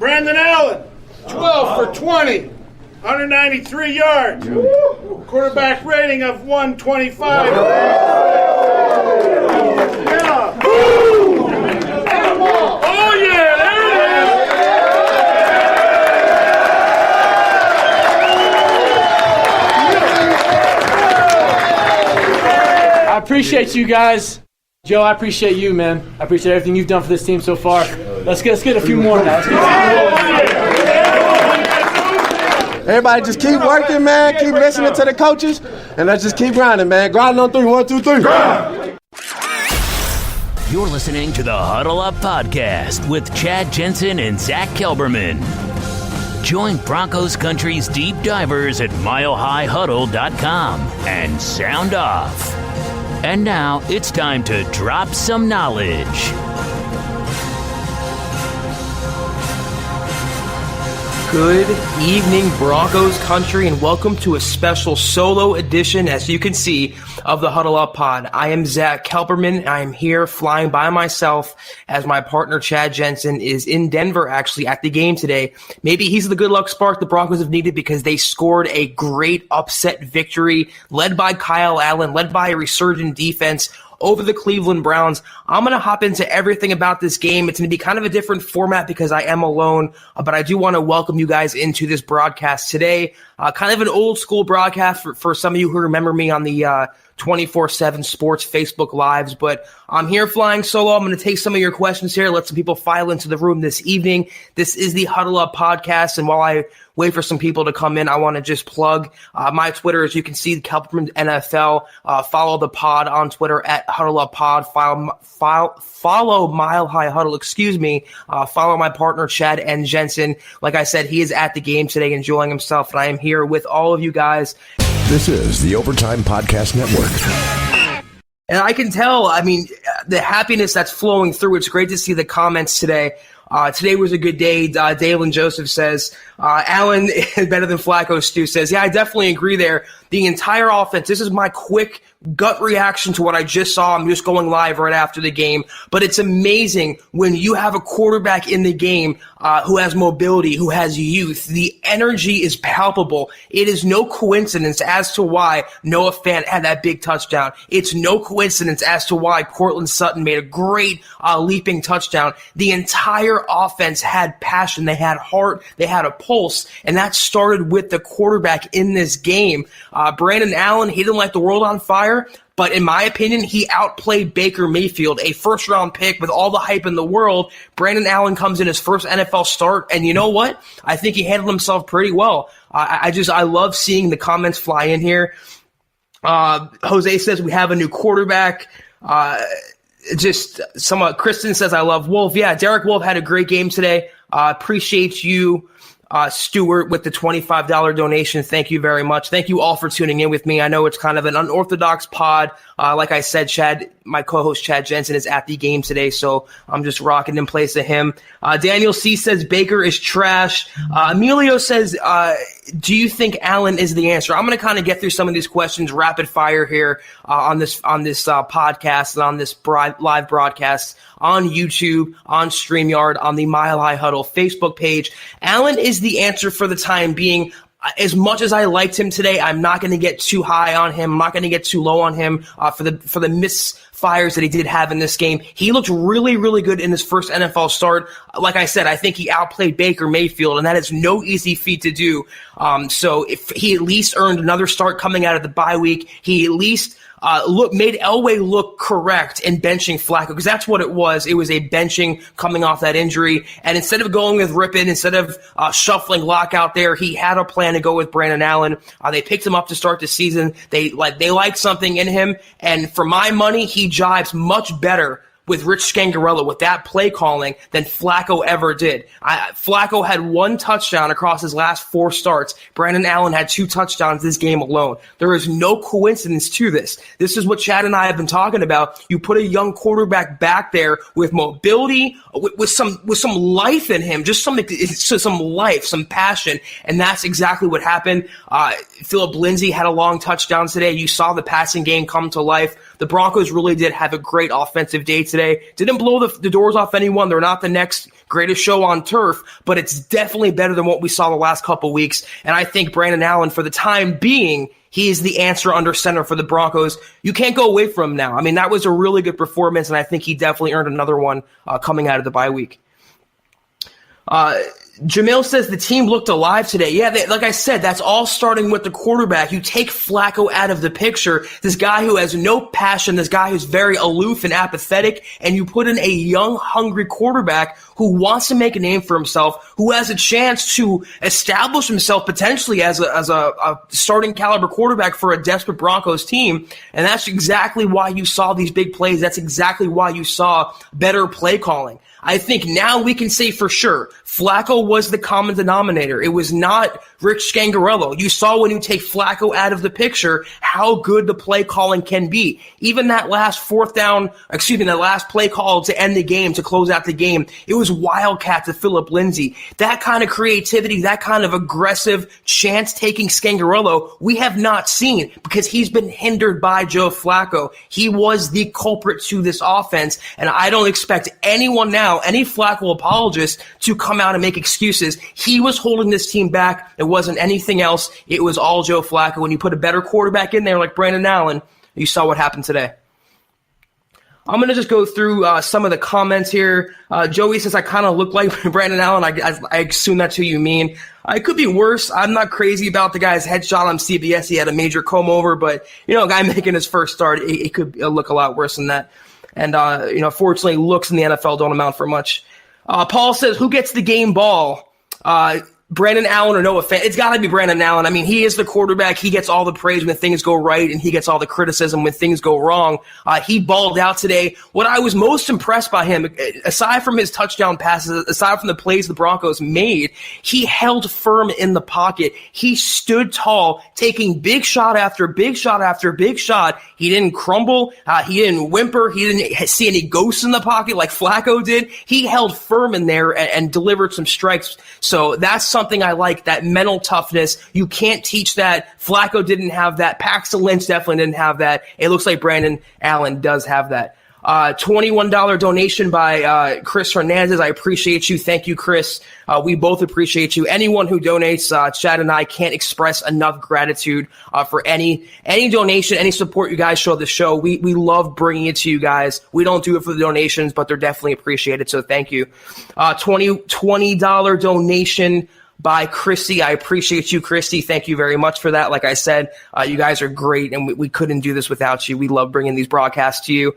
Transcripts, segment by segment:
Brandon Allen, 12 for 20, 193 yards. Quarterback rating of 125. Yeah. Oh, yeah, there it is. I appreciate you guys. Joe, I appreciate you, man. I appreciate everything you've done for this team so far. Let's get a few more now. Everybody just keep working, man. Keep listening to the coaches, and let's just keep grinding, man. Grinding on 3, 1, 2, 3. Grind! You're listening to the Huddle Up Podcast with Chad Jensen and Zack Kelberman. Join Broncos Country's deep divers at milehighhuddle.com and sound off. And now it's time to drop some knowledge. Good evening, Broncos country, and welcome to a special solo edition, as you can see, of the Huddle Up Pod. I am Zack Kelberman, and I am here flying by myself as my partner Chad Jensen is in Denver, actually, at the game today. Maybe he's the good luck spark the Broncos have needed because they scored a great upset victory led by Kyle Allen, led by a resurgent defense over the Cleveland Browns. I'm going to hop into everything about this game. It's going to be kind of a different format because I am alone, but I do want to welcome you guys into this broadcast today. Kind of an old school broadcast for some of you who remember me on the 24/7 Sports Facebook Lives, but I'm here flying solo. I'm going to take some of your questions here, let some people file into the room this evening. This is the Huddle Up Podcast, and while I wait for some people to come in, I want to just plug my Twitter. As you can see, Kelberman NFL. Follow the pod on Twitter at Huddle Up Pod. Follow Mile High Huddle. Follow my partner Chad and Jensen. Like I said, he is at the game today, enjoying himself, and I am here with all of you guys. This is the Overtime Podcast Network. And I can tell, the happiness that's flowing through. It's great to see the comments today. Today was a good day. Dalen Joseph says, Allen is better than Flacco. Stu says, yeah, I definitely agree there. The entire offense, this is my quick gut reaction to what I just saw. I'm just going live right after the game. But it's amazing when you have a quarterback in the game who has mobility, who has youth. The energy is palpable. It is no coincidence as to why Noah Fant had that big touchdown. It's no coincidence as to why Cortland Sutton made a great leaping touchdown. The entire offense had passion. They had heart. They had a pulse. And that started with the quarterback in this game. Brandon Allen, he didn't light the world on fire, but in my opinion, he outplayed Baker Mayfield, a first-round pick with all the hype in the world. Brandon Allen comes in his first NFL start, and you know what? I think he handled himself pretty well. I love seeing the comments fly in here. Jose says we have a new quarterback. Kristen says I love Wolf. Yeah, Derek Wolf had a great game today. Appreciate you. Stuart with the $25 donation. Thank you very much. Thank you all for tuning in with me. I know it's kind of an unorthodox pod. Like I said, Chad, my co-host Chad Jensen is at the game today, so I'm just rocking in place of him. Daniel C. says Baker is trash. Emilio says, do you think Allen is the answer? I'm going to kind of get through some of these questions rapid fire here on this podcast and on this live broadcast on YouTube, on StreamYard, on the Mile High Huddle Facebook page. Allen is the answer for the time being. As much as I liked him today, I'm not going to get too high on him. I'm not going to get too low on him for the misfires that he did have in this game. He looked really, really good in his first NFL start. Like I said, I think he outplayed Baker Mayfield, and that is no easy feat to do. So if he at least earned another start coming out of the bye week, he at least made Elway look correct in benching Flacco, because that's what it was. It was a benching coming off that injury. And instead of going with Rippon, instead of shuffling Locke out there, he had a plan to go with Brandon Allen. They picked him up to start the season. They liked something in him. And for my money, he jives much better with Rich Scangarello with that play calling than Flacco ever did. Flacco had one touchdown across his last 4 starts. Brandon Allen had 2 touchdowns this game alone. There is no coincidence to this. This is what Chad and I have been talking about. You put a young quarterback back there with mobility, with some life in him, just some life, some passion, and that's exactly what happened. Philip Lindsay had a long touchdown today. You saw the passing game come to life. The Broncos really did have a great offensive day today. Didn't blow the doors off anyone. They're not the next greatest show on turf, but it's definitely better than what we saw the last couple weeks. And I think Brandon Allen, for the time being, he is the answer under center for the Broncos. You can't go away from him now. I mean, that was a really good performance, and I think he definitely earned another one coming out of the bye week. Jamil says the team looked alive today. Yeah, like I said, that's all starting with the quarterback. You take Flacco out of the picture, this guy who has no passion, this guy who's very aloof and apathetic, and you put in a young, hungry quarterback who wants to make a name for himself, who has a chance to establish himself potentially as a starting caliber quarterback for a desperate Broncos team. And that's exactly why you saw these big plays. That's exactly why you saw better play calling. I think now we can say for sure Flacco was the common denominator. It was not Rich Scangarello. You saw when you take Flacco out of the picture how good the play calling can be. Even that last that last play call to end the game, to close out the game, it was wildcat to Phillip Lindsay. That kind of creativity, that kind of aggressive chance-taking Scangarello, we have not seen because he's been hindered by Joe Flacco. He was the culprit to this offense, and I don't expect anyone now, any Flacco apologist, to come out and make excuses. He was holding this team back. It wasn't anything else. It was all Joe Flacco. When you put a better quarterback in there like Brandon Allen, you saw what happened today. I'm going to just go through some of the comments here. Joey says, I kind of look like Brandon Allen. I assume that's who you mean. It could be worse. I'm not crazy about the guy's headshot on CBS. He had a major comb over, but, a guy making his first start, it could look a lot worse than that. And, fortunately, looks in the NFL don't amount for much. Paul says, who gets the game ball? Brandon Allen or Noah Fant? It's got to be Brandon Allen. I mean, he is the quarterback. He gets all the praise when things go right, and he gets all the criticism when things go wrong. He balled out today. What I was most impressed by him, aside from his touchdown passes, aside from the plays the Broncos made, he held firm in the pocket. He stood tall, taking big shot after big shot after big shot. He didn't crumble. He didn't whimper. He didn't see any ghosts in the pocket like Flacco did. He held firm in there and delivered some strikes. So that's something I like, that mental toughness. You can't teach that. Flacco didn't have that. Paxton Lynch definitely didn't have that. It looks like Brandon Allen does have that. $21 donation by Chris Hernandez. I appreciate you. Thank you, Chris. We both appreciate you. Anyone who donates, Chad and I can't express enough gratitude for any donation, any support you guys show the show. We love bringing it to you guys. We don't do it for the donations, but they're definitely appreciated, so thank you. $20 donation by Christy. I appreciate you, Christy. Thank you very much for that. Like I said, you guys are great, and we couldn't do this without you. We love bringing these broadcasts to you.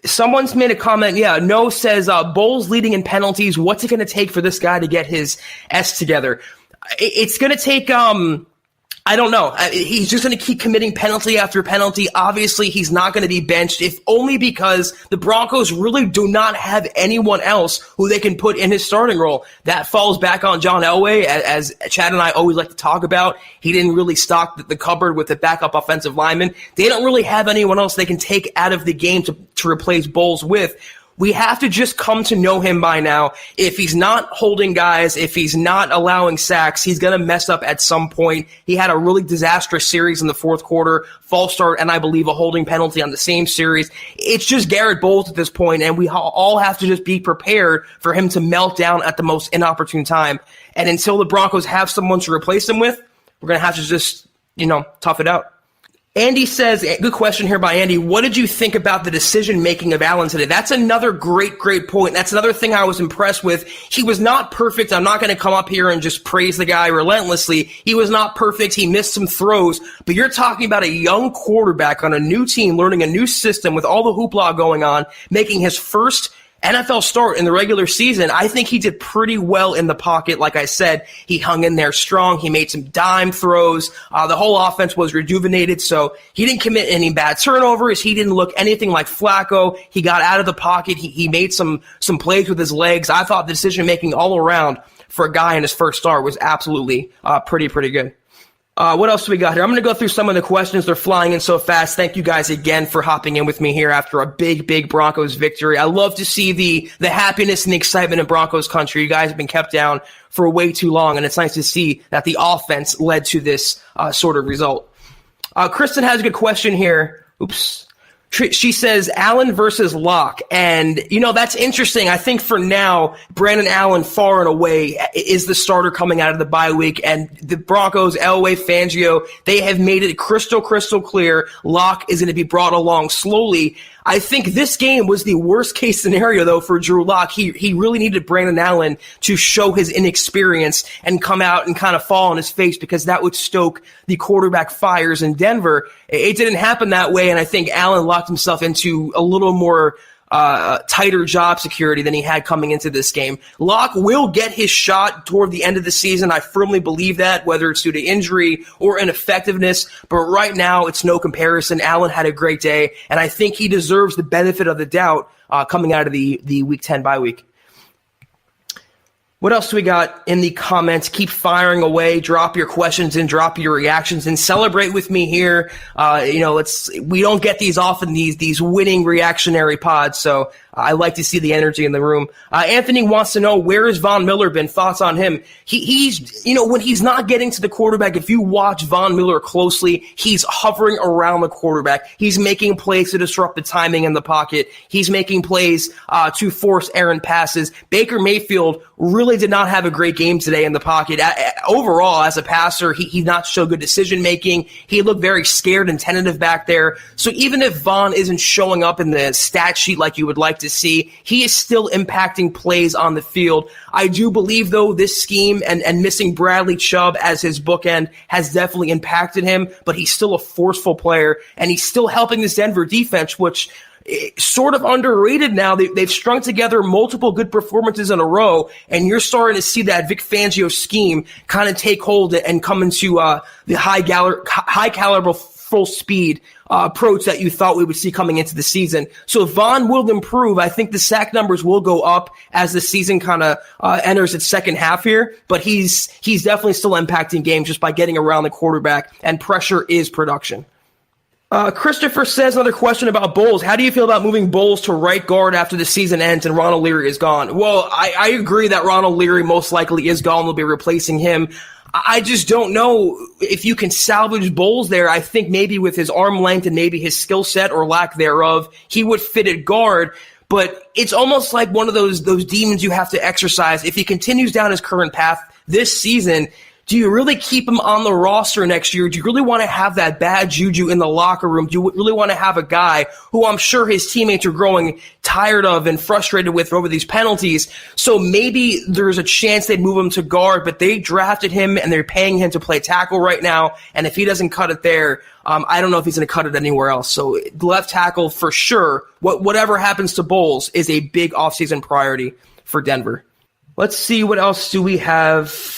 Someone's made a comment. Yeah, No says, Bowles leading in penalties. What's it going to take for this guy to get his S together? It's going to take I don't know. He's just going to keep committing penalty after penalty. Obviously, he's not going to be benched, if only because the Broncos really do not have anyone else who they can put in his starting role. That falls back on John Elway, as Chad and I always like to talk about. He didn't really stock the cupboard with the backup offensive lineman. They don't really have anyone else they can take out of the game to replace Bowles with. We have to just come to know him by now. If he's not holding guys, if he's not allowing sacks, he's going to mess up at some point. He had a really disastrous series in the fourth quarter, false start, and I believe a holding penalty on the same series. It's just Garrett Bowles at this point, and we all have to just be prepared for him to melt down at the most inopportune time. And until the Broncos have someone to replace him with, we're going to have to just, tough it out. Andy says, good question here by Andy, what did you think about the decision-making of Allen today? That's another great point. That's another thing I was impressed with. He was not perfect. I'm not going to come up here and just praise the guy relentlessly. He was not perfect. He missed some throws. But you're talking about a young quarterback on a new team, learning a new system with all the hoopla going on, making his first NFL start in the regular season. I think he did pretty well in the pocket. Like I said, he hung in there strong. He made some dime throws. The whole offense was rejuvenated, so he didn't commit any bad turnovers. He didn't look anything like Flacco. He got out of the pocket. He made some plays with his legs. I thought the decision-making all around for a guy in his first start was absolutely pretty good. What else do we got here? I'm going to go through some of the questions. They're flying in so fast. Thank you guys again for hopping in with me here after a big Broncos victory. I love to see the happiness and the excitement in Broncos country. You guys have been kept down for way too long, and it's nice to see that the offense led to this sort of result. Kristen has a good question here. Oops. She says Allen versus Locke. And, that's interesting. I think for now, Brandon Allen far and away is the starter coming out of the bye week. And the Broncos, Elway, Fangio, they have made it crystal clear Locke is going to be brought along slowly. I think this game was the worst case scenario, though, for Drew Lock. He really needed Brandon Allen to show his inexperience and come out and kind of fall on his face, because that would stoke the quarterback fires in Denver. It didn't happen that way, and I think Allen locked himself into a little more tighter job security than he had coming into this game. Locke will get his shot toward the end of the season. I firmly believe that, whether it's due to injury or ineffectiveness. But right now, it's no comparison. Allen had a great day, and I think he deserves the benefit of the doubt coming out of the Week 10 bye week. What else do we got in the comments? Keep firing away. Drop your questions and drop your reactions and celebrate with me here. We don't get these often, these winning reactionary pods. So I like to see the energy in the room. Anthony wants to know, where has Von Miller been? Thoughts on him? He's when he's not getting to the quarterback, if you watch Von Miller closely, he's hovering around the quarterback. He's making plays to disrupt the timing in the pocket. He's making plays to force errant passes. Baker Mayfield really did not have a great game today in the pocket. Overall, as a passer, he not show good decision making. He looked very scared and tentative back there. So even if Von isn't showing up in the stat sheet like you would like to see, he is still impacting plays on the field. I do believe, though, this scheme and missing Bradley Chubb as his bookend has definitely impacted him, but he's still a forceful player, and he's still helping this Denver defense, which sort of underrated now. They've strung together multiple good performances in a row, and you're starting to see that Vic Fangio scheme kind of take hold and come into the high caliber, full speed approach that you thought we would see coming into the season. So if Von will improve, I think the sack numbers will go up as the season kind of enters its second half here, but he's definitely still impacting games just by getting around the quarterback, and pressure is production. Christopher says, another question about Bowles. How do you feel about moving Bowles to right guard after the season ends and Ronald Leary is gone? Well, I agree that Ronald Leary most likely is gone. They'll be replacing him. I just don't know if you can salvage Bowles there. I think maybe with his arm length and maybe his skill set or lack thereof, he would fit at guard. But it's almost like one of those demons you have to exercise. If he continues down his current path this season, do you really keep him on the roster next year? Do you really want to have that bad juju in the locker room? Do you really want to have a guy who I'm sure his teammates are growing tired of and frustrated with over these penalties? So maybe there's a chance they'd move him to guard, but they drafted him and they're paying him to play tackle right now. And if he doesn't cut it there, I don't know if he's going to cut it anywhere else. So left tackle for sure. Whatever happens to Bowles is a big offseason priority for Denver. Let's see, what else do we have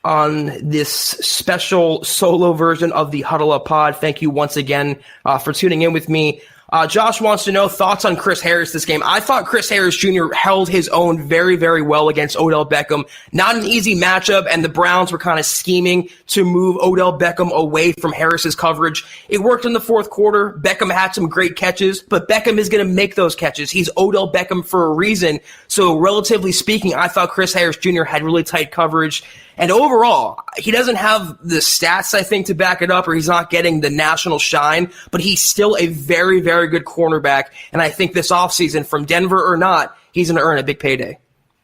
on this special solo version of the Huddle Up Pod. Thank you once again for tuning in with me. Josh wants to know thoughts on Chris Harris this game. I thought Chris Harris Jr. held his own very, very well against Odell Beckham. Not an easy matchup, and the Browns were kind of scheming to move Odell Beckham away from Harris's coverage. It worked in the fourth quarter. Beckham had some great catches, but Beckham is going to make those catches. He's Odell Beckham for a reason. So relatively speaking, I thought Chris Harris Jr. had really tight coverage. And overall, he doesn't have the stats, I think, to back it up, or he's not getting the national shine, but he's still a very, very good cornerback. And I think this offseason, from Denver or not, he's going to earn a big payday.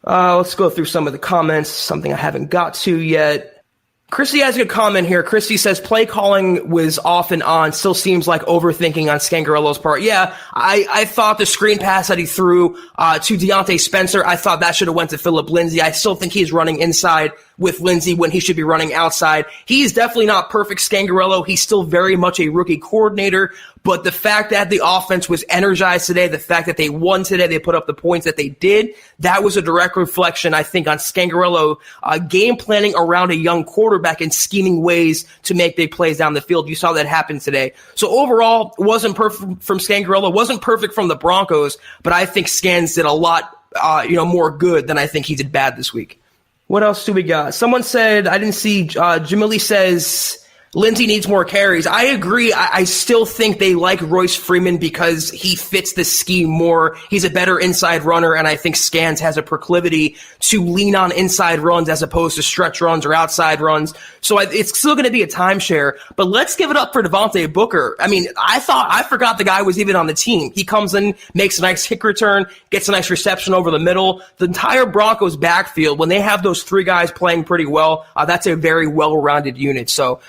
Let's go through some of the comments, something I haven't got to yet. Christy has a good comment here. Christy says, play calling was off and on. Still seems like overthinking on Scangarello's part. Yeah, I thought the screen pass that he threw to Deontay Spencer, I thought that should have went to Phillip Lindsay. I still think he's running inside with Lindsay when he should be running outside. He's definitely not perfect Scangarello. He's still very much a rookie coordinator. But the fact that the offense was energized today, the fact that they won today, they put up the points that they did, that was a direct reflection, I think, on Scangarello game planning around a young quarterback and scheming ways to make big plays down the field. You saw that happen today. So overall, it wasn't perfect from Scangarello, wasn't perfect from the Broncos, but I think Scans did a lot more good than I think he did bad this week. What else do we got? Someone said, I didn't see, Jamili says, Lindsey needs more carries. I agree. I still think they like Royce Freeman because he fits the scheme more. He's a better inside runner, and I think Scans has a proclivity to lean on inside runs as opposed to stretch runs or outside runs. So it's still going to be a timeshare, but let's give it up for Devontae Booker. I mean, I forgot the guy was even on the team. He comes in, makes a nice kick return, gets a nice reception over the middle. The entire Broncos backfield, when they have those three guys playing pretty well, that's a very well-rounded unit. So,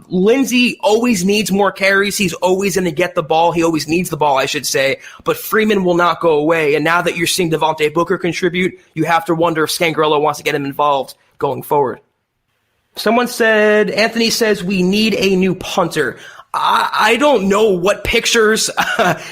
Lindsey always needs more carries. He's always going to get the ball. He always needs the ball, I should say. But Freeman will not go away. And now that you're seeing Devontae Booker contribute, you have to wonder if Scangarello wants to get him involved going forward. Anthony says we need a new punter. I don't know what pictures,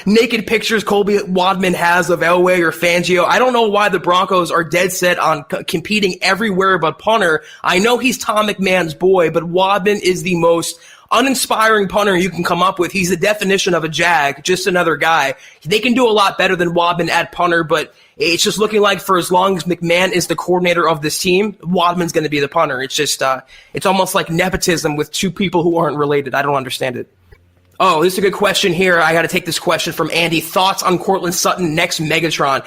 naked pictures Colby Wadman has of Elway or Fangio. I don't know why the Broncos are dead set on competing everywhere but punter. I know he's Tom McMahon's boy, but Wadman is the most uninspiring punter you can come up with. He's the definition of a jag, just another guy. They can do a lot better than Wadman at punter, but it's just looking like for as long as McMahon is the coordinator of this team, Wadman's going to be the punter. It's just, it's almost like nepotism with two people who aren't related. I don't understand it. Oh, this is a good question here. I got to take this question from Andy. Thoughts on Courtland Sutton next Megatron?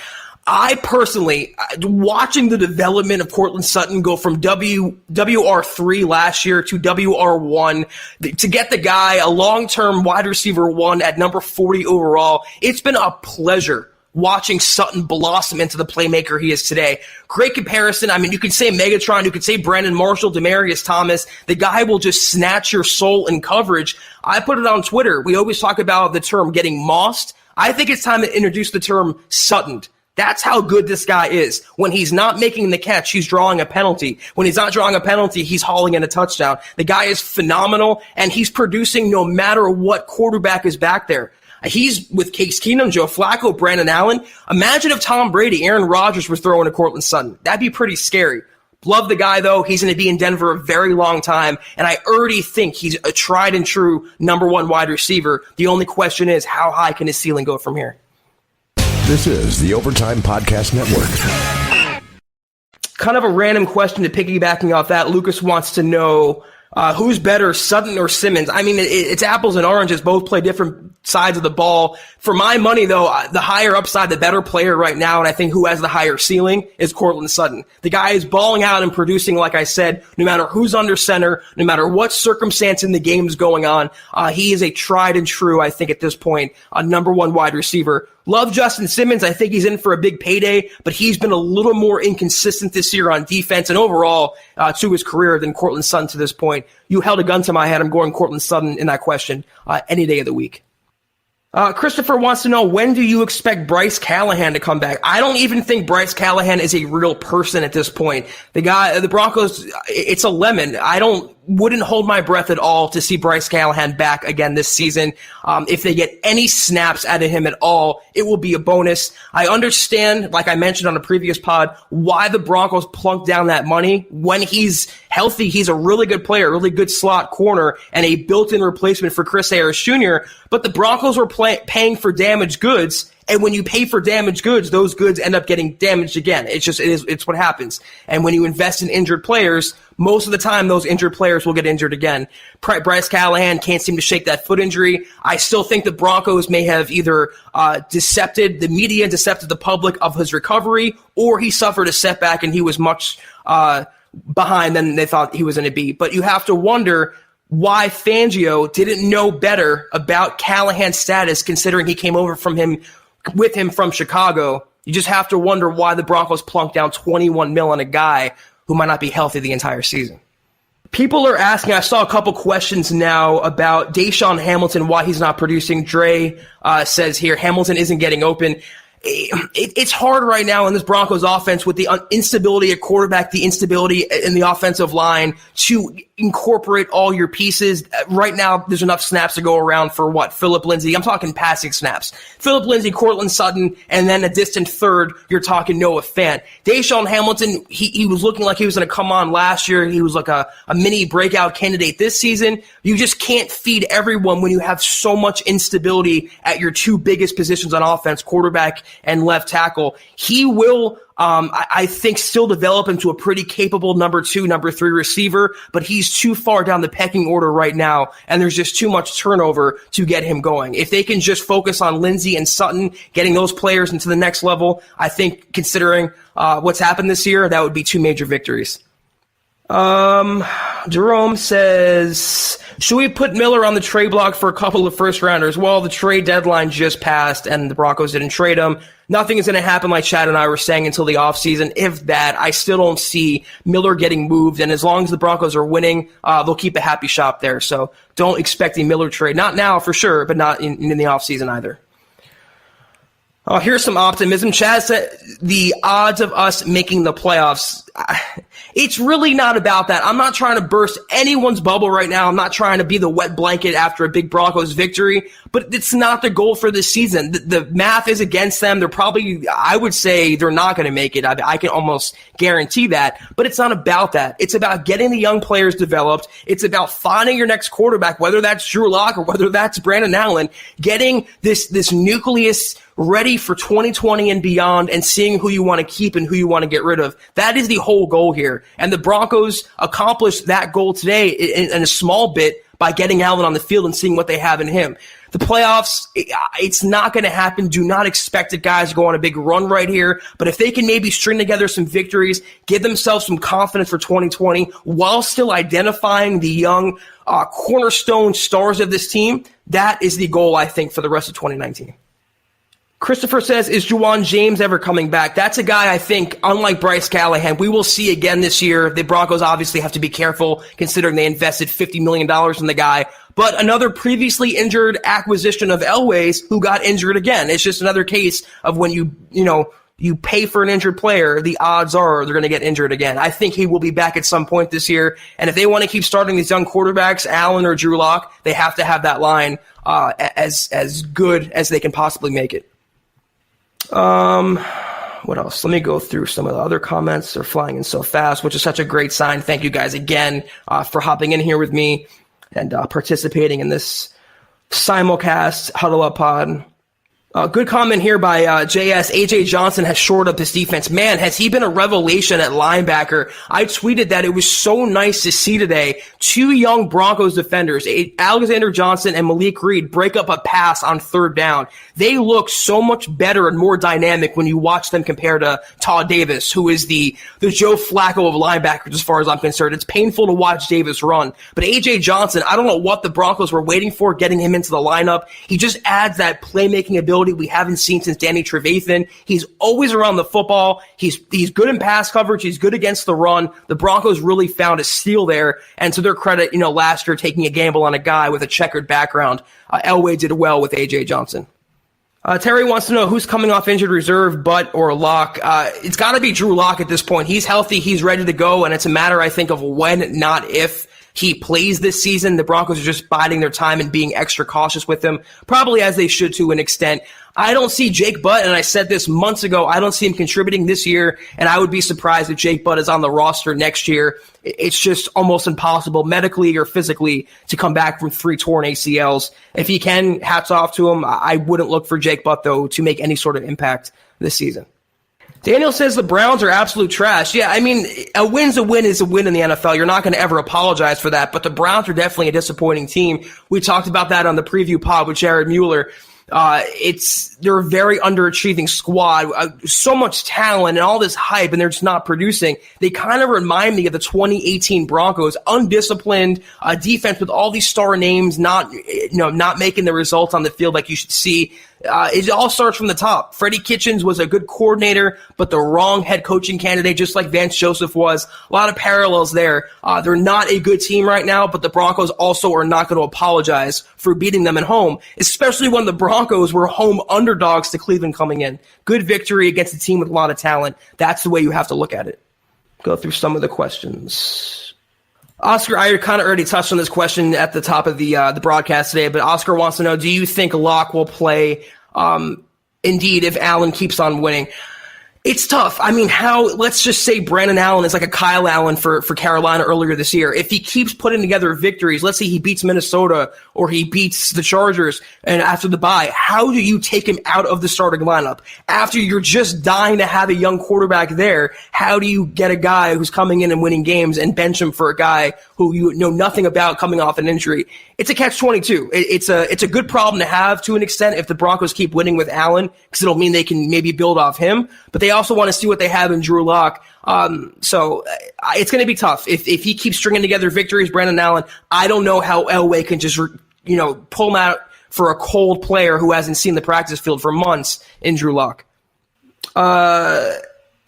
I personally, watching the development of Courtland Sutton go from WR3 last year to WR1, to get the guy, a long-term wide receiver 1 at number 40 overall, it's been a pleasure watching Sutton blossom into the playmaker he is today. Great comparison. I mean, you could say Megatron, you could say Brandon Marshall, Demaryius Thomas. The guy will just snatch your soul in coverage. I put it on Twitter. We always talk about the term getting mossed. I think it's time to introduce the term Suttoned. That's how good this guy is. When he's not making the catch, he's drawing a penalty. When he's not drawing a penalty, he's hauling in a touchdown. The guy is phenomenal, and he's producing no matter what quarterback is back there. He's with Case Keenum, Joe Flacco, Brandon Allen. Imagine if Tom Brady, Aaron Rodgers were throwing to Courtland Sutton. That'd be pretty scary. Love the guy, though. He's going to be in Denver a very long time, and I already think he's a tried and true number 1 wide receiver. The only question is, how high can his ceiling go from here? This is the Overtime Podcast Network. Kind of a random question to piggybacking off that. Lucas wants to know who's better, Sutton or Simmons? I mean, it's apples and oranges. Both play different sides of the ball. For my money, though, the higher upside, the better player right now, and I think who has the higher ceiling is Courtland Sutton. The guy is balling out and producing, like I said, no matter who's under center, no matter what circumstance in the game is going on. He is a tried and true, I think at this point, a number 1 wide receiver. Love Justin Simmons. I think he's in for a big payday, but he's been a little more inconsistent this year on defense and overall to his career than Courtland Sutton to this point. You held a gun to my head. I'm going Courtland Sutton in that question any day of the week. Christopher wants to know, when do you expect Bryce Callahan to come back? I don't even think Bryce Callahan is a real person at this point. The Broncos, it's a lemon. Wouldn't hold my breath at all to see Bryce Callahan back again this season. If they get any snaps out of him at all, it will be a bonus. I understand, like I mentioned on a previous pod, why the Broncos plunked down that money. When he's healthy, he's a really good player, really good slot corner, and a built-in replacement for Chris Harris Jr., but the Broncos were paying for damaged goods. And when you pay for damaged goods, those goods end up getting damaged again. It's what happens. And when you invest in injured players, most of the time those injured players will get injured again. Bryce Callahan can't seem to shake that foot injury. I still think the Broncos may have either decepted the media, decepted the public of his recovery, or he suffered a setback and he was much behind than they thought he was going to be. But you have to wonder why Fangio didn't know better about Callahan's status, considering he came over with him from Chicago. You just have to wonder why the Broncos plunked down $21 million on a guy who might not be healthy the entire season. People are asking, I saw a couple questions now about Deshaun Hamilton, why he's not producing. Dre says here, Hamilton isn't getting open. It's hard right now in this Broncos offense with the instability at quarterback, the instability in the offensive line to incorporate all your pieces. Right now, there's enough snaps to go around for what? Phillip Lindsay. I'm talking passing snaps. Phillip Lindsay, Courtland Sutton, and then a distant third, you're talking Noah Fant. Deshaun Hamilton, he was looking like he was going to come on last year. He was like a mini breakout candidate this season. You just can't feed everyone when you have so much instability at your 2 biggest positions on offense, quarterback and left tackle. He will, I think, still develop into a pretty capable number 2, number 3 receiver, but he's too far down the pecking order right now, and there's just too much turnover to get him going. If they can just focus on Lindsey and Sutton, getting those players into the next level, I think, considering what's happened this year, that would be 2 major victories. Jerome says, should we put Miller on the trade block for a couple of first rounders? Well, the trade deadline just passed and the Broncos didn't trade him. Nothing is going to happen, like Chad and I were saying, until the offseason. If that, I still don't see Miller getting moved. And as long as the Broncos are winning, they'll keep a happy shop there. So don't expect a Miller trade. Not now for sure, but not in the offseason either. Here's some optimism. Chad said the odds of us making the playoffs, it's really not about that. I'm not trying to burst anyone's bubble right now. I'm not trying to be the wet blanket after a big Broncos victory, but it's not the goal for this season. The math is against them. They're probably, I would say they're not going to make it. I can almost guarantee that, but it's not about that. It's about getting the young players developed. It's about finding your next quarterback, whether that's Drew Lock or whether that's Brandon Allen, getting this nucleus ready for 2020 and beyond, and seeing who you want to keep and who you want to get rid of. That is the whole goal here. And the Broncos accomplished that goal today in a small bit by getting Allen on the field and seeing what they have in him. The playoffs, it's not going to happen. Do not expect the guys to go on a big run right here. But if they can maybe string together some victories, give themselves some confidence for 2020 while still identifying the young cornerstone stars of this team, that is the goal, I think, for the rest of 2019. Christopher says, is Juwan James ever coming back? That's a guy I think, unlike Bryce Callahan, we will see again this year. The Broncos obviously have to be careful considering they invested $50 million in the guy. But another previously injured acquisition of Elway's who got injured again. It's just another case of when you pay for an injured player, the odds are they're going to get injured again. I think he will be back at some point this year. And if they want to keep starting these young quarterbacks, Allen or Drew Lock, they have to have that line as good as they can possibly make it. What else? Let me go through some of the other comments. They're flying in so fast, which is such a great sign. Thank you guys again for hopping in here with me and participating in this simulcast Huddle Up Pod. Good comment here by JS. AJ Johnson has shored up his defense. Man, has he been a revelation at linebacker. I tweeted that it was so nice to see today 2 young Broncos defenders, Alexander Johnson and Malik Reed, break up a pass on 3rd down. They look so much better and more dynamic when you watch them compared to Todd Davis, who is the Joe Flacco of linebackers as far as I'm concerned. It's painful to watch Davis run. But AJ Johnson, I don't know what the Broncos were waiting for getting him into the lineup. He just adds that playmaking ability we haven't seen since Danny Trevathan. He's always around the football. He's good in pass coverage. He's good against the run. The Broncos really found a steal there. And to their credit, last year taking a gamble on a guy with a checkered background, Elway did well with A.J. Johnson. Terry wants to know who's coming off injured reserve, Butt or Lock. It's got to be Drew Lock at this point. He's healthy. He's ready to go. And it's a matter, I think, of when, not if he plays this season. The Broncos are just biding their time and being extra cautious with him, probably as they should to an extent. I don't see Jake Butt, and I said this months ago, I don't see him contributing this year, and I would be surprised if Jake Butt is on the roster next year. It's just almost impossible medically or physically to come back from 3 torn ACLs. If he can, hats off to him. I wouldn't look for Jake Butt, though, to make any sort of impact this season. Daniel says the Browns are absolute trash. Yeah, I mean, a win's a win is a win in the NFL. You're not going to ever apologize for that, but the Browns are definitely a disappointing team. We talked about that on the preview pod with Jared Mueller. They're a very underachieving squad, so much talent and all this hype, and they're just not producing. They kind of remind me of the 2018 Broncos, undisciplined, defense with all these star names, not making the results on the field like you should see. It all starts from the top. Freddie Kitchens was a good coordinator, but the wrong head coaching candidate, just like Vance Joseph was. A lot of parallels there. They're not a good team right now, but the Broncos also are not going to apologize for beating them at home, especially when the Broncos were home underdogs to Cleveland coming in. Good victory against a team with a lot of talent. That's the way you have to look at it. Go through some of the questions. Oscar, I kind of already touched on this question at the top of the broadcast today, but Oscar wants to know, do you think Locke will play indeed if Allen keeps on winning? It's tough. I mean, let's just say Brandon Allen is like a Kyle Allen for Carolina earlier this year. If he keeps putting together victories, let's say he beats Minnesota or he beats the Chargers and after the bye, how do you take him out of the starting lineup? After you're just dying to have a young quarterback there, how do you get a guy who's coming in and winning games and bench him for a guy who you know nothing about coming off an injury? It's a catch-22. It's a good problem to have to an extent if the Broncos keep winning with Allen, because it'll mean they can maybe build off him. But they also want to see what they have in Drew Lock. So it's going to be tough. If he keeps stringing together victories, Brandon Allen, I don't know how Elway can just, pull him out for a cold player who hasn't seen the practice field for months in Drew Lock.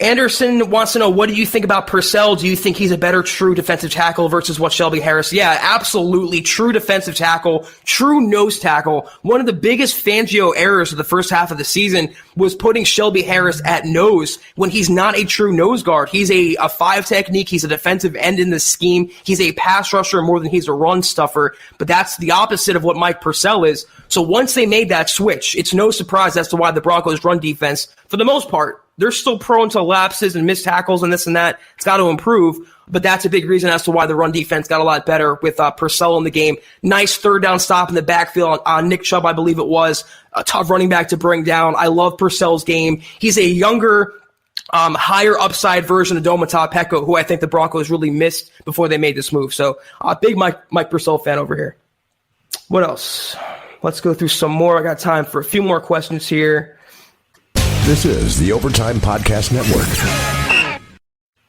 Anderson wants to know, what do you think about Purcell? Do you think he's a better true defensive tackle versus what Shelby Harris? Yeah, absolutely. True defensive tackle, true nose tackle. One of the biggest Fangio errors of the first half of the season was putting Shelby Harris at nose when he's not a true nose guard. He's a 5 technique. He's a defensive end in the scheme. He's a pass rusher more than he's a run stuffer. But that's the opposite of what Mike Purcell is. So once they made that switch, it's no surprise as to why the Broncos' run defense, for the most part, they're still prone to lapses and missed tackles and this and that. It's got to improve, but that's a big reason as to why the run defense got a lot better with Purcell in the game. Nice third down stop in the backfield on Nick Chubb, I believe it was. A tough running back to bring down. I love Purcell's game. He's a younger, higher upside version of Domata Peko, who I think the Broncos really missed before they made this move. So big Mike Purcell fan over here. What else? Let's go through some more. I got time for a few more questions here. This is the Overtime Podcast Network.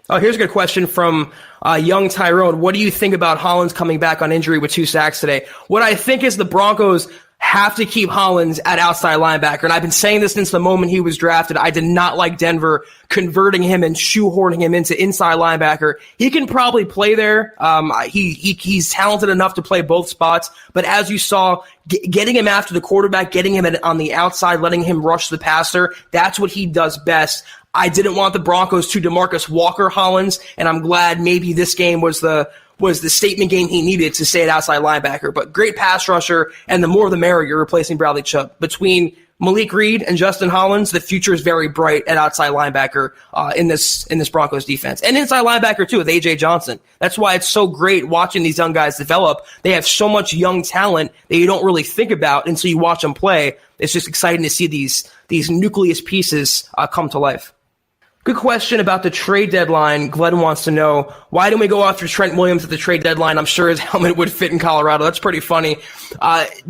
Oh, here's a good question from young Tyrone. What do you think about Hollins coming back on injury with 2 sacks today? What I think is the Broncos have to keep Hollins at outside linebacker. And I've been saying this since the moment he was drafted. I did not like Denver converting him and shoehorning him into inside linebacker. He can probably play there. He's talented enough to play both spots. But as you saw, getting him after the quarterback, getting him on the outside, letting him rush the passer, that's what he does best. I didn't want the Broncos to DeMarcus Walker Hollins, and I'm glad maybe this game was the statement game he needed to stay at outside linebacker. But great pass rusher, and the more the merrier, replacing Bradley Chubb. Between Malik Reed and Justin Hollins, the future is very bright at outside linebacker in this Broncos defense. And inside linebacker, too, with A.J. Johnson. That's why it's so great watching these young guys develop. They have so much young talent that you don't really think about until you watch them play. It's just exciting to see these nucleus pieces come to life. Good question about the trade deadline. Glenn wants to know, why didn't we go after Trent Williams at the trade deadline? I'm sure his helmet would fit in Colorado. That's pretty funny.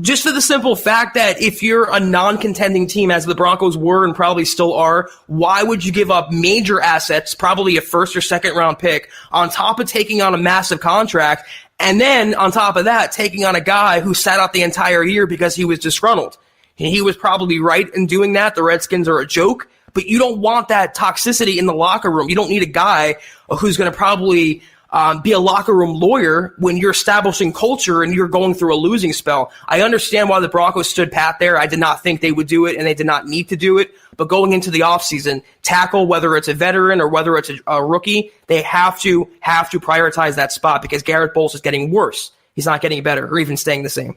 Just for the simple fact that if you're a non-contending team, as the Broncos were and probably still are, why would you give up major assets, probably a first or second round pick, on top of taking on a massive contract, and then on top of that, taking on a guy who sat out the entire year because he was disgruntled? And he was probably right in doing that. The Redskins are a joke. But you don't want that toxicity in the locker room. You don't need a guy who's going to probably be a locker room lawyer when you're establishing culture and you're going through a losing spell. I understand why the Broncos stood pat there. I did not think they would do it, and they did not need to do it. But going into the offseason, tackle, whether it's a veteran or whether it's a rookie, they have to prioritize that spot because Garrett Bowles is getting worse. He's not getting better or even staying the same.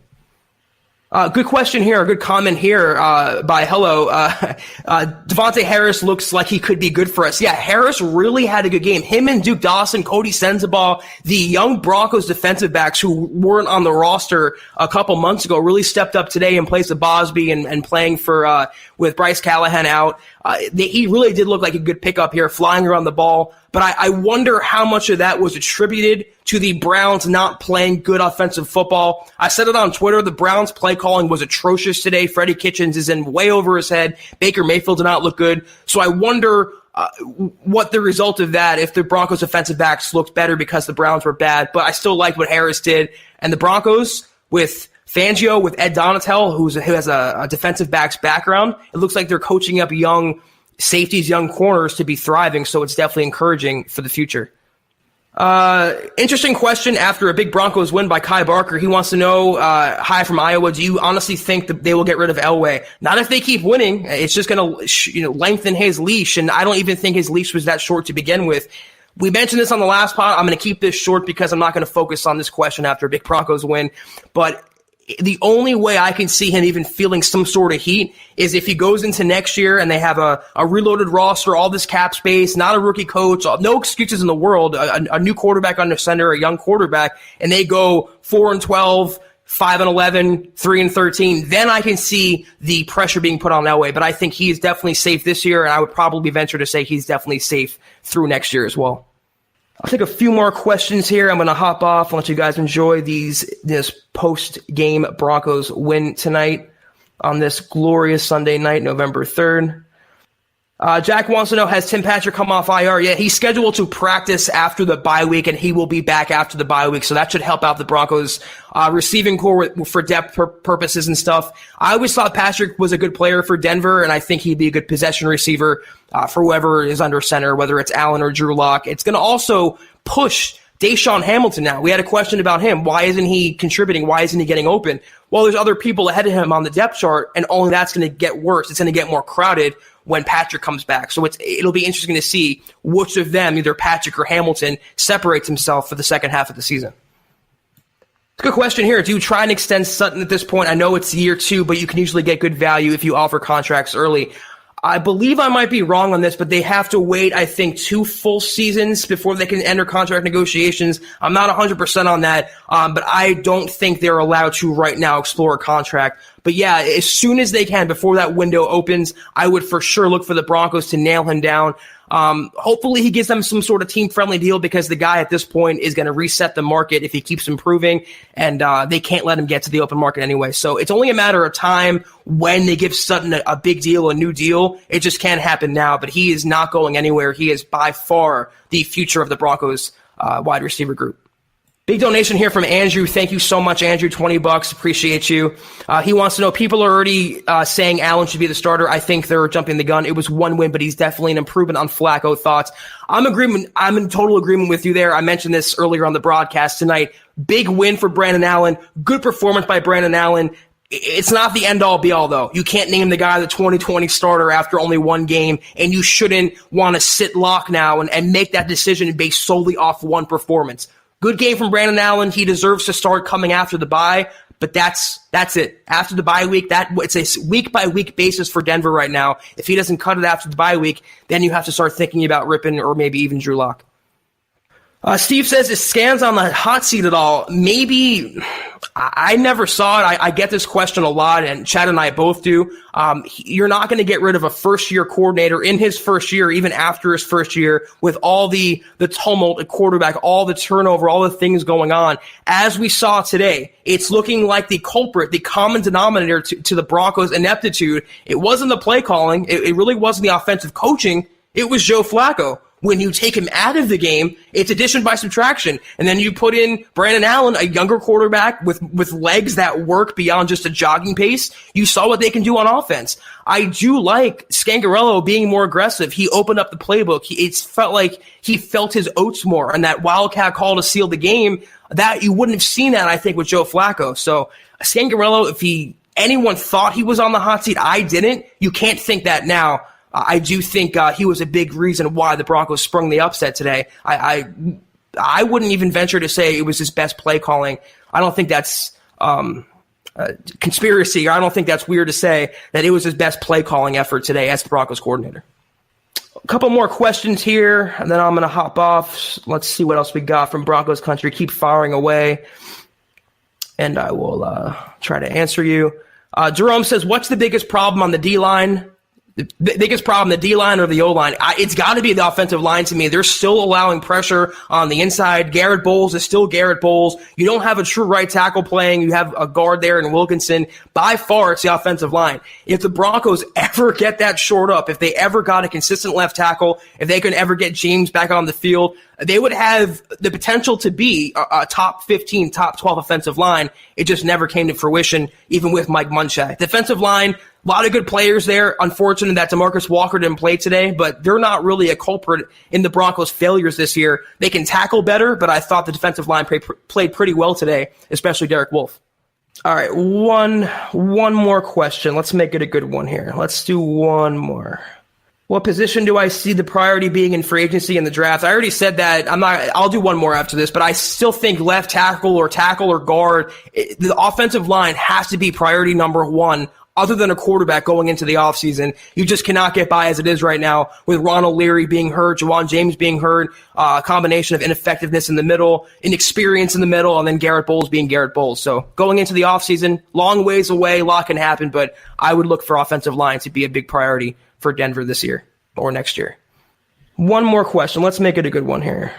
Good question here, a good comment here by Hello. Devontae Harris looks like he could be good for us. Yeah, Harris really had a good game. Him and Duke Dawson, Cody Sensabaugh, the young Broncos defensive backs who weren't on the roster a couple months ago really stepped up today in place of Bosby and playing for with Bryce Callahan out. He really did look like a good pickup here, flying around the ball. But I wonder how much of that was attributed to the Browns not playing good offensive football. I said it on Twitter. The Browns play calling was atrocious today. Freddie Kitchens is in way over his head. Baker Mayfield did not look good. So I wonder what the result of that, if the Broncos defensive backs looked better because the Browns were bad. But I still like what Harris did. And the Broncos with Fangio, with Ed Donatel, who has a defensive backs background, it looks like they're coaching up young safeties, young corners to be thriving, so it's definitely encouraging for the future. Interesting question after a big Broncos win by Kai Barker. He wants to know, hi from Iowa, do you honestly think that they will get rid of Elway? Not if they keep winning. It's just going to lengthen his leash, and I don't even think his leash was that short to begin with. We mentioned this on the last pod. I'm going to keep this short because I'm not going to focus on this question after a big Broncos win, but the only way I can see him even feeling some sort of heat is if he goes into next year and they have a reloaded roster, all this cap space, not a rookie coach, no excuses in the world, a new quarterback under center, a young quarterback, and they go 4-12, 5-11, 3-13. Then I can see the pressure being put on Elway. But I think he is definitely safe this year, and I would probably venture to say he's definitely safe through next year as well. I'll take a few more questions here. I'm going to hop off and let you guys enjoy this post-game Broncos win tonight on this glorious Sunday night, November 3rd. Jack wants to know, has Tim Patrick come off IR? Yeah, he's scheduled to practice after the bye week, and he will be back after the bye week, so that should help out the Broncos' receiving core for depth purposes and stuff. I always thought Patrick was a good player for Denver, and I think he'd be a good possession receiver for whoever is under center, whether it's Allen or Drew Lock. It's going to also push Deshaun Hamilton now. We had a question about him. Why isn't he contributing? Why isn't he getting open? Well, there's other people ahead of him on the depth chart, and only that's going to get worse. It's going to get more crowded when Patrick comes back. So it'll be interesting to see which of them, either Patrick or Hamilton, separates himself for the second half of the season. It's a good question here. Do you try and extend Sutton at this point? I know it's year 2, but you can usually get good value if you offer contracts early. I believe I might be wrong on this, but they have to wait, I think, 2 full seasons before they can enter contract negotiations. I'm not 100% on that, but I don't think they're allowed to right now explore a contract. But yeah, as soon as they can, before that window opens, I would for sure look for the Broncos to nail him down. Hopefully he gives them some sort of team-friendly deal, because the guy at this point is going to reset the market if he keeps improving, and they can't let him get to the open market anyway. So it's only a matter of time when they give Sutton a big deal, a new deal. It just can't happen now, but he is not going anywhere. He is by far the future of the Broncos wide receiver group. Big donation here from Andrew. Thank you so much, Andrew. $20. Appreciate you. He wants to know, people are already saying Allen should be the starter. I think they're jumping the gun. It was 1 win, but he's definitely an improvement on Flacco. Thoughts? I'm in total agreement with you there. I mentioned this earlier on the broadcast tonight. Big win for Brandon Allen. Good performance by Brandon Allen. It's not the end-all, be-all, though. You can't name the guy the 2020 starter after only 1 game, and you shouldn't want to sit lock now and make that decision based solely off 1 performance. Good game from Brandon Allen. He deserves to start coming after the bye, but that's it. After the bye week, it's a week-by-week basis for Denver right now. If he doesn't cut it after the bye week, then you have to start thinking about Rippon or maybe even Drew Lock. Steve says, is Scans on the hot seat at all? Maybe. I never saw it. I get this question a lot, and Chad and I both do. You're not going to get rid of a first-year coordinator in his first year, even after his first year, with all the tumult at quarterback, all the turnover, all the things going on. As we saw today, it's looking like the culprit, the common denominator to the Broncos' ineptitude. It wasn't the play calling. It really wasn't the offensive coaching. It was Joe Flacco. When you take him out of the game, it's addition by subtraction. And then you put in Brandon Allen, a younger quarterback with legs that work beyond just a jogging pace. You saw what they can do on offense. I do like Scangarello being more aggressive. He opened up the playbook. It felt like he felt his oats more. And that Wildcat call to seal the game, that you wouldn't have seen that, I think, with Joe Flacco. So Scangarello, if anyone thought he was on the hot seat, I didn't. You can't think that now. I do think he was a big reason why the Broncos sprung the upset today. I wouldn't even venture to say it was his best play calling. I don't think that's conspiracy, or I don't think that's weird to say that it was his best play calling effort today as the Broncos coordinator. A couple more questions here, and then I'm going to hop off. Let's see what else we got from Broncos country. Keep firing away, and I will try to answer you. Jerome says, what's the biggest problem on the D-line? The biggest problem, the D-line or the O-line? It's got to be the offensive line to me. They're still allowing pressure on the inside. Garrett Bowles is still Garrett Bowles. You don't have a true right tackle playing. You have a guard there in Wilkinson. By far, it's the offensive line. If the Broncos ever get that shored up, if they ever got a consistent left tackle, if they could ever get James back on the field, they would have the potential to be a top 15, top 12 offensive line. It just never came to fruition, even with Mike Munchak. Defensive line, a lot of good players there. Unfortunate that DeMarcus Walker didn't play today, but they're not really a culprit in the Broncos' failures this year. They can tackle better, but I thought the defensive line played pretty well today, especially Derek Wolfe. All right, one more question. Let's make it a good one here. Let's do one more. What position do I see the priority being in free agency and the draft? I already said that. I'll do one more after this, but I still think left tackle or guard, the offensive line has to be priority number one. Other than a quarterback going into the offseason, you just cannot get by as it is right now with Ronald Leary being hurt, Juwan James being hurt, a combination of ineffectiveness in the middle, inexperience in the middle, and then Garrett Bowles being Garrett Bowles. So going into the offseason, long ways away, a lot can happen, but I would look for offensive line to be a big priority for Denver this year or next year. One more question. Let's make it a good one here.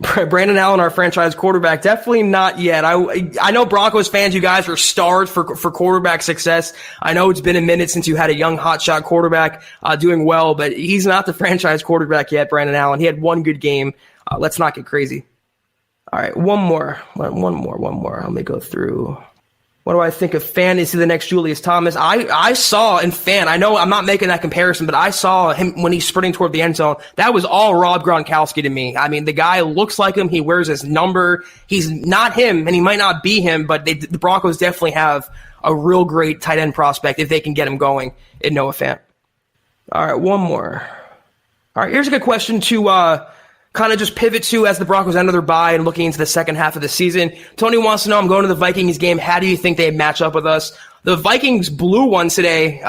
Brandon Allen, our franchise quarterback, definitely not yet. I know Broncos fans, you guys are starved for quarterback success. I know it's been a minute since you had a young hotshot quarterback doing well, but he's not the franchise quarterback yet, Brandon Allen. He had one good game. Let's not get crazy. All right, one more. Let me go through. What do I think of Fant? Is he the next Julius Thomas? I saw in Fant, I know I'm not making that comparison, but I saw him when he's sprinting toward the end zone. That was all Rob Gronkowski to me. I mean, the guy looks like him. He wears his number. He's not him, and he might not be him, but the Broncos definitely have a real great tight end prospect if they can get him going in Noah Fant. All right, one more. All right, here's a good question to kind of just pivot to as the Broncos enter their bye and looking into the second half of the season. Tony wants to know, I'm going to the Vikings game. How do you think they match up with us? The Vikings blew one today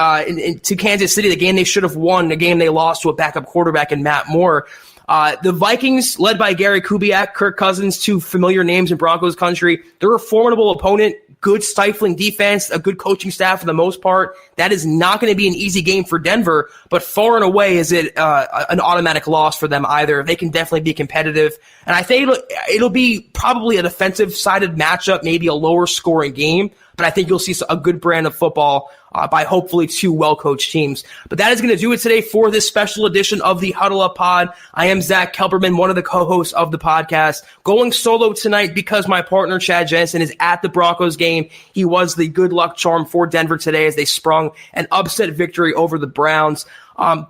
to Kansas City, the game they should have won, the game they lost to a backup quarterback in Matt Moore. The Vikings, led by Gary Kubiak, Kirk Cousins, two familiar names in Broncos country, they're a formidable opponent. Good stifling defense, a good coaching staff for the most part. That is not going to be an easy game for Denver, but far and away is it an automatic loss for them either. They can definitely be competitive, and I think it'll be probably a defensive-sided matchup, maybe a lower-scoring game, but I think you'll see a good brand of football by hopefully two well-coached teams. But that is going to do it today for this special edition of the Huddle Up Pod. I am Zack Kelberman, one of the co-hosts of the podcast, going solo tonight because my partner Chad Jensen is at the Broncos game. He was the good luck charm for Denver today as they sprung an upset victory over the Browns.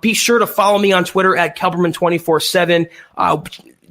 Be sure to follow me on Twitter at Kelberman247.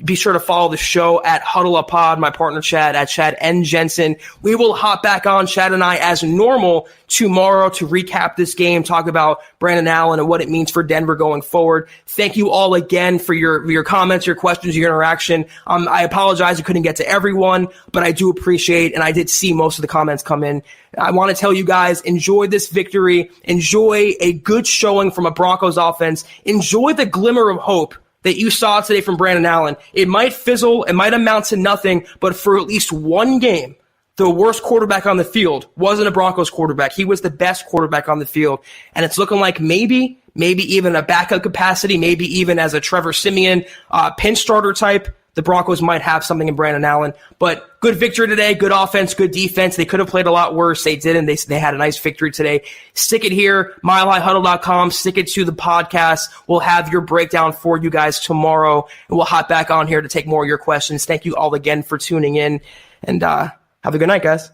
Be sure to follow the show at Huddle Up Pod, my partner Chad at Chad N. Jensen. We will hop back on, Chad and I, as normal tomorrow to recap this game, talk about Brandon Allen and what it means for Denver going forward. Thank you all again for your comments, your questions, your interaction. I apologize I couldn't get to everyone, but I do appreciate, and I did see most of the comments come in. I want to tell you guys, enjoy this victory. Enjoy a good showing from a Broncos offense. Enjoy the glimmer of hope that you saw today from Brandon Allen. It might fizzle, it might amount to nothing, but for at least one game, the worst quarterback on the field wasn't a Broncos quarterback. He was the best quarterback on the field. And it's looking like maybe even a backup capacity, maybe even as a Trevor Siemian pinch starter type, the Broncos might have something in Brandon Allen. But good victory today, good offense, good defense. They could have played a lot worse. They didn't. They had a nice victory today. Stick it here, milehighhuddle.com. Stick it to the podcast. We'll have your breakdown for you guys tomorrow, and we'll hop back on here to take more of your questions. Thank you all again for tuning in, and have a good night, guys.